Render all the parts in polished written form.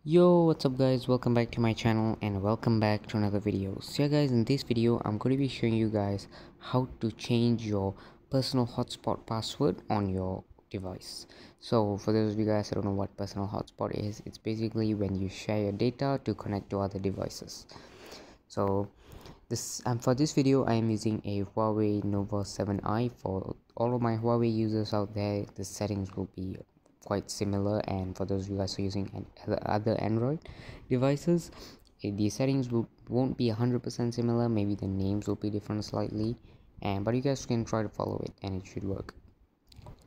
Yo, what's up guys, welcome back to my channel and welcome back to another video. So yeah guys, in this video I'm going to be showing you guys how to change your personal hotspot password on your device. So for those of you guys who don't know what personal hotspot is, it's basically when you share your data to connect to other devices. So for this video I am using a Huawei Nova 7i. For all of my Huawei users out there, the settings will be quite similar, and for those of you guys who are using other Android devices, the settings won't be 100% similar. Maybe the names will be different slightly, but you guys can try to follow it and it should work.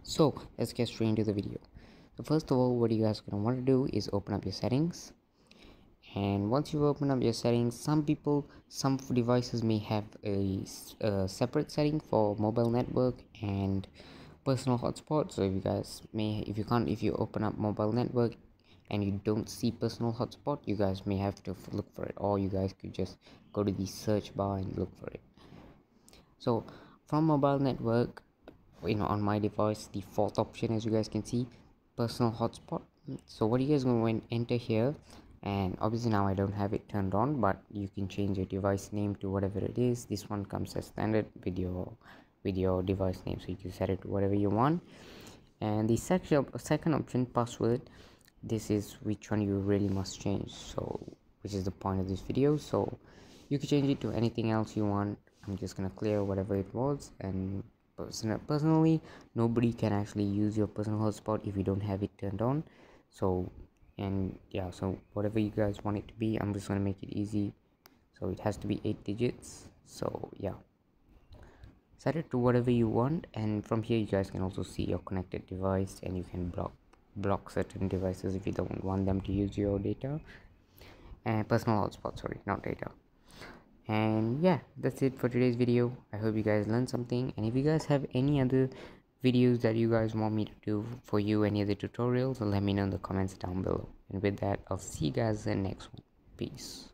So let's get straight into the video. So first of all, what you guys are going to want to do is open up your settings. And once you open up your settings, some devices may have a separate setting for mobile network and personal hotspot. So if you open up mobile network and you don't see personal hotspot, you guys may have to look for it, or you guys could just go to the search bar and look for it. So from mobile network, on my device, the fourth option, as you guys can see, personal hotspot. So what you guys going to enter here, and obviously now I don't have it turned on, but you can change your device name to whatever it is. This one comes as standard with your device name, so you can set it to whatever you want. And the second option, password, this is which one you really must change, so which is the point of this video. So you can change it to anything else you want. I'm just gonna clear whatever it was. And personally, nobody can actually use your personal hotspot if you don't have it turned on. So so whatever you guys want it to be, I'm just gonna make it easy. So it has to be 8 digits. So yeah, set it to whatever you want, and from here you guys can also see your connected device, and you can block certain devices if you don't want them to use your data and personal hotspot, sorry, not data. And yeah, that's it for today's video. I hope you guys learned something, and if you guys have any other videos that you guys want me to do for you, any other tutorials, let me know in the comments down below. And with that, I'll see you guys in the next one. Peace.